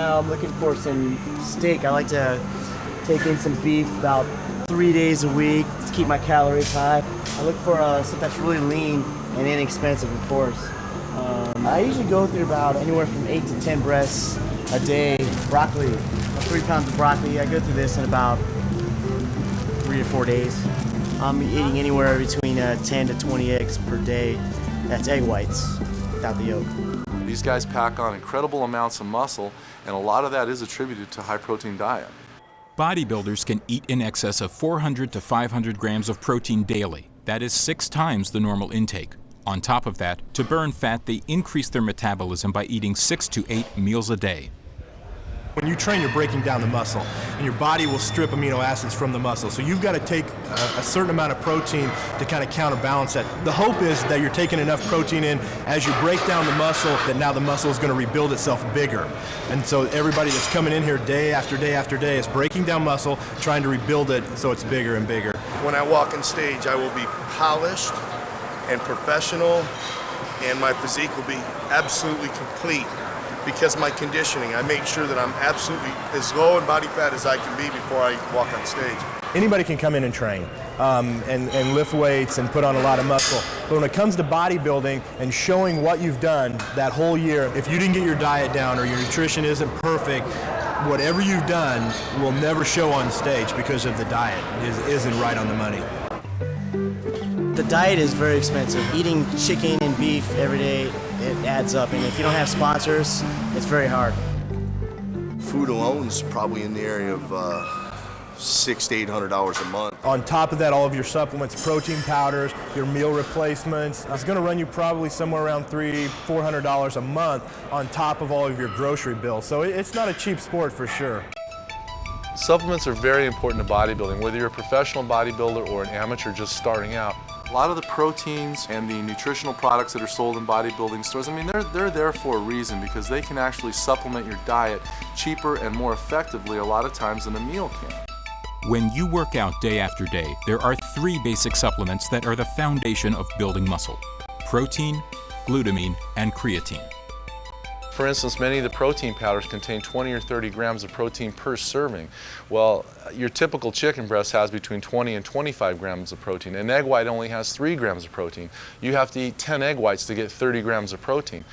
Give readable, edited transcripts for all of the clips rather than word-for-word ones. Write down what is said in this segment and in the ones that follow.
now I'm looking for some steak. I like to take in some beef about 3 days a week to keep my calories high. I look for stuff that's really lean and inexpensive, of course. I usually go through about anywhere from 8 to 10 breasts a day. Broccoli, 3 pounds of broccoli. I go through this in about 3 to 4 days. I'm eating anywhere between 10 to 20 eggs per day. That's egg whites without the yolk. These guys pack on incredible amounts of muscle, and a lot of that is attributed to high-protein diet. Bodybuilders can eat in excess of 400 to 500 grams of protein daily. That is 6 times the normal intake. On top of that, to burn fat, they increase their metabolism by eating 6 to 8 meals a day. When you train, you're breaking down the muscle, and your body will strip amino acids from the muscle. So you've got to take a certain amount of protein to kind of counterbalance that. The hope is that you're taking enough protein in as you break down the muscle, that now the muscle is going to rebuild itself bigger. And so everybody that's coming in here day after day after day is breaking down muscle, trying to rebuild it so it's bigger and bigger. When I walk on stage, I will be polished and professional, and my physique will be absolutely complete. Because my conditioning, I make sure that I'm absolutely as low in body fat as I can be before I walk on stage. Anybody can come in and train and lift weights and put on a lot of muscle. But when it comes to bodybuilding and showing what you've done that whole year, if you didn't get your diet down or your nutrition isn't perfect, whatever you've done will never show on stage because of the diet isn't right on the money. The diet is very expensive. Eating chicken and beef every day, it adds up. And if you don't have sponsors, it's very hard. Food alone is probably in the area of $600 to $800 a month. On top of that, all of your supplements, protein powders, your meal replacements, it's going to run you probably somewhere around $300 to $400 a month on top of all of your grocery bills. So it's not a cheap sport for sure. Supplements are very important to bodybuilding, whether you're a professional bodybuilder or an amateur just starting out. A lot of the proteins and the nutritional products that are sold in bodybuilding stores, I mean, they're there for a reason, because they can actually supplement your diet cheaper and more effectively a lot of times than a meal can. When you work out day after day, there are 3 basic supplements that are the foundation of building muscle: protein, glutamine, and creatine. For instance, many of the protein powders contain 20 or 30 grams of protein per serving. Well, your typical chicken breast has between 20 and 25 grams of protein. An egg white only has 3 grams of protein. You have to eat 10 egg whites to get 30 grams of protein.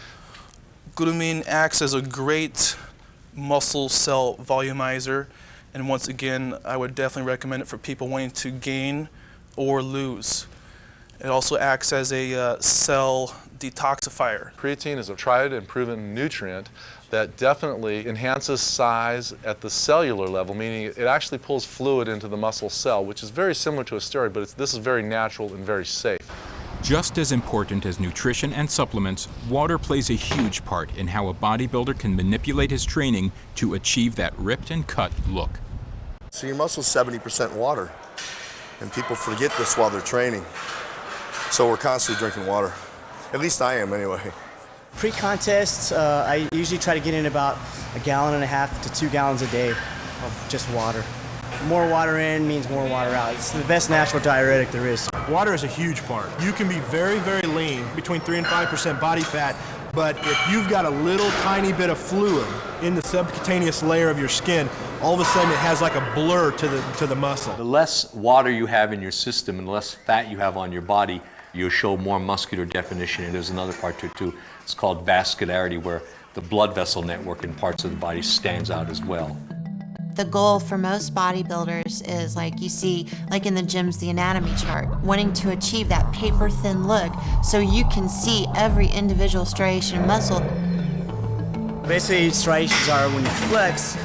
Glutamine acts as a great muscle cell volumizer, and once again, I would definitely recommend it for people wanting to gain or lose. It also acts as a cell detoxifier. Creatine is a tried and proven nutrient that definitely enhances size at the cellular level, meaning it actually pulls fluid into the muscle cell, which is very similar to a steroid, but this is very natural and very safe. Just as important as nutrition and supplements, water plays a huge part in how a bodybuilder can manipulate his training to achieve that ripped and cut look. So your muscle's 70% water, and people forget this while they're training. So we're constantly drinking water. At least I am, anyway. Pre-contest, I usually try to get in about 1.5 gallons to 2 gallons a day of just water. More water in means more water out. It's the best natural diuretic there is. Water is a huge part. You can be very, very lean, between 3 and 5% body fat, but if you've got a little tiny bit of fluid in the subcutaneous layer of your skin, all of a sudden it has like a blur to the muscle. The less water you have in your system and the less fat you have on your body, you'll show more muscular definition. And there's another part to it too. It's called vascularity, where the blood vessel network in parts of the body stands out as well. The goal for most bodybuilders is, like you see, like in the gyms, the anatomy chart, wanting to achieve that paper-thin look so you can see every individual striation of muscle. Basically, striations are when you flex,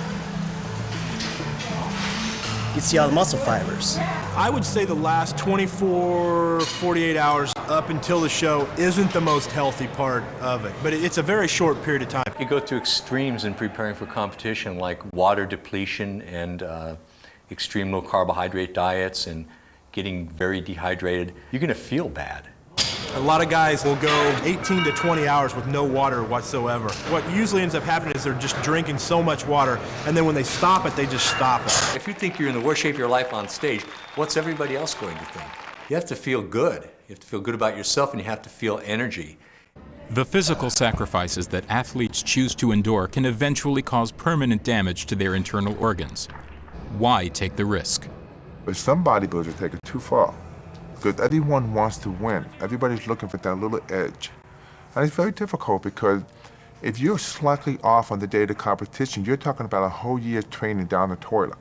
you can see all the muscle fibers. I would say the last 24, 48 hours up until the show isn't the most healthy part of it, but it's a very short period of time. You go to extremes in preparing for competition, like water depletion and extreme low carbohydrate diets and getting very dehydrated. You're gonna feel bad. A lot of guys will go 18 to 20 hours with no water whatsoever. What usually ends up happening is they're just drinking so much water, and then when they stop it, they just stop it. If you think you're in the worst shape of your life on stage, what's everybody else going to think? You have to feel good. You have to feel good about yourself, and you have to feel energy. The physical sacrifices that athletes choose to endure can eventually cause permanent damage to their internal organs. Why take the risk? But some bodybuilders take it too far, because everyone wants to win. Everybody's looking for that little edge. And it's very difficult because if you're slightly off on the day of the competition, you're talking about a whole year training down the toilet.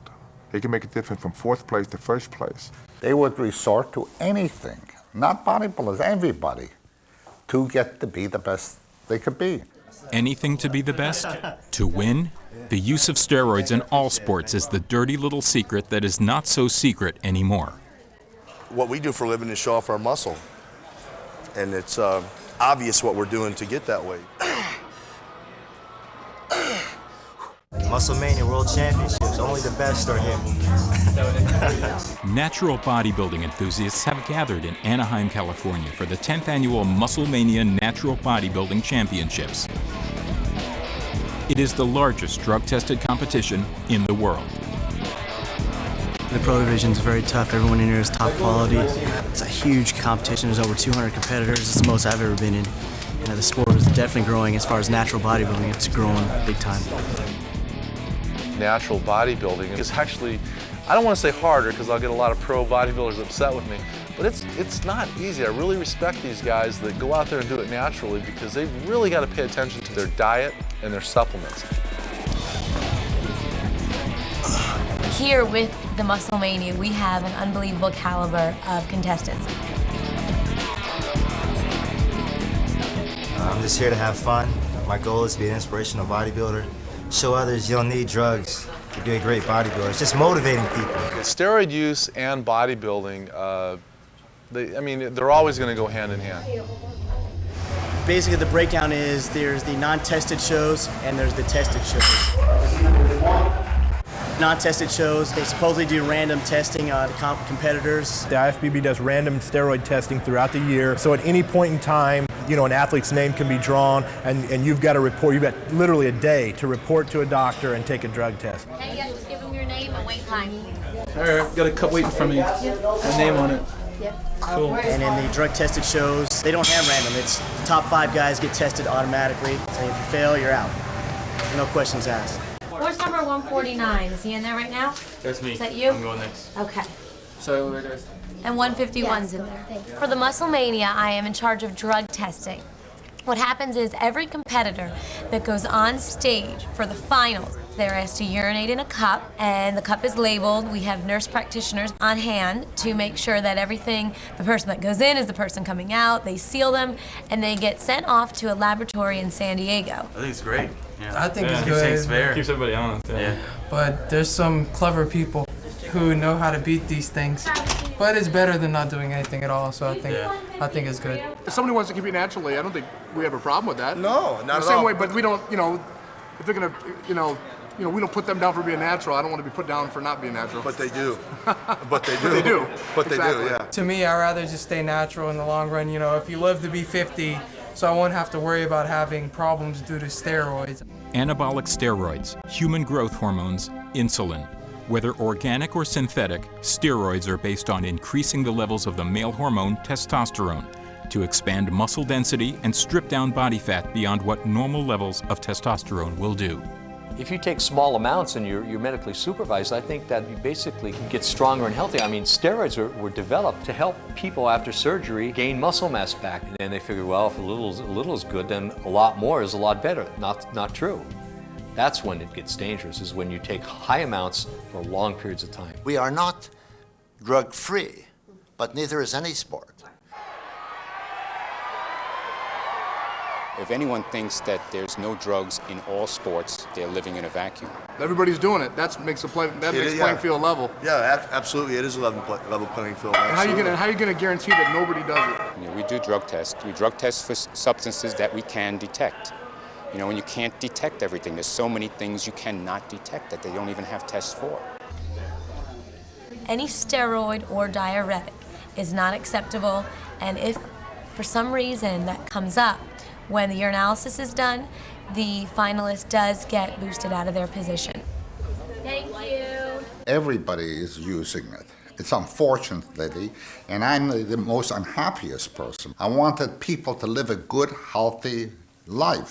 It can make a difference from 4th place to 1st place. They would resort to anything, not bodybuilders, everybody, to get to be the best they could be. Anything to be the best? To win? The use of steroids in all sports is the dirty little secret that is not so secret anymore. What we do for a living is show off our muscle. And it's obvious what we're doing to get that way. Muscle Mania World Championships, only the best are here. Natural bodybuilding enthusiasts have gathered in Anaheim, California for the 10th annual Muscle Mania Natural Bodybuilding Championships. It is the largest drug-tested competition in the world. The pro division is very tough. Everyone in here is top quality. It's a huge competition. There's over 200 competitors. It's the most I've ever been in. The sport is definitely growing. As far as natural bodybuilding, it's growing big time. Natural bodybuilding is actually, I don't want to say harder because I'll get a lot of pro bodybuilders upset with me, but it's not easy. I really respect these guys that go out there and do it naturally because they've really got to pay attention to their diet and their supplements. Here with the Muscle Mania, we have an unbelievable caliber of contestants. I'm just here to have fun. My goal is to be an inspirational bodybuilder. Show others you don't need drugs to be a great bodybuilder. It's just motivating people. Steroid use and bodybuilding, they're always going to go hand in hand. Basically, the breakdown is there's the non-tested shows and there's the tested shows. Non-tested shows, they supposedly do random testing on competitors. The IFBB does random steroid testing throughout the year, so at any point in time, an athlete's name can be drawn, and you've got to report. You've got literally a day to report to a doctor and take a drug test. Hey, yeah, just give them your name and wait time. All right, got a cup waiting for me. A name on it. Cool. And in the drug tested shows, they don't have random. It's the top 5 guys get tested automatically. So if you fail, you're out. No questions asked. Where's number 149? Is he in there right now? That's me. Is that you? I'm going next. Okay. So where does? And 151's in there. For the Muscle Mania, I am in charge of drug testing. What happens is every competitor that goes on stage for the finals, they're asked to urinate in a cup, and the cup is labeled. We have nurse practitioners on hand to make sure that everything, the person that goes in is the person coming out. They seal them, and they get sent off to a laboratory in San Diego. I think it's great. Yeah. I think it's good. It's fair. Keeps everybody honest. Yeah. But there's some clever people who know how to beat these things. But it's better than not doing anything at all, so I think it's good. If somebody wants to compete naturally, I don't think we have a problem with that. No, not at all. The same way, but we don't, if they're gonna, we don't put them down for being natural. I don't want to be put down for not being natural. But they do. But they do. But they do. But they Exactly. do, yeah. To me, I'd rather just stay natural in the long run. If you live to be 50, so I won't have to worry about having problems due to steroids. Anabolic steroids, human growth hormones, insulin. Whether organic or synthetic, steroids are based on increasing the levels of the male hormone testosterone to expand muscle density and strip down body fat beyond what normal levels of testosterone will do. If you take small amounts and you're medically supervised, I think that you basically can get stronger and healthier. I mean, steroids were developed to help people after surgery gain muscle mass back. And then they figure, well, if a little is good, then a lot more is a lot better. Not true. That's when it gets dangerous, is when you take high amounts for long periods of time. We are not drug-free, but neither is any sport. If anyone thinks that there's no drugs in all sports, they're living in a vacuum. Everybody's doing it. That makes playing field level. Yeah, absolutely. It is a level playing field. And how are you gonna guarantee that nobody does it? We do drug tests. We drug test for substances that we can detect. And you can't detect everything. There's so many things you cannot detect that they don't even have tests for. Any steroid or diuretic is not acceptable, and if for some reason that comes up, when the urinalysis is done, the finalist does get boosted out of their position. Thank you. Everybody is using it. It's unfortunate, Liddy, and I'm the most unhappiest person. I wanted people to live a good, healthy life.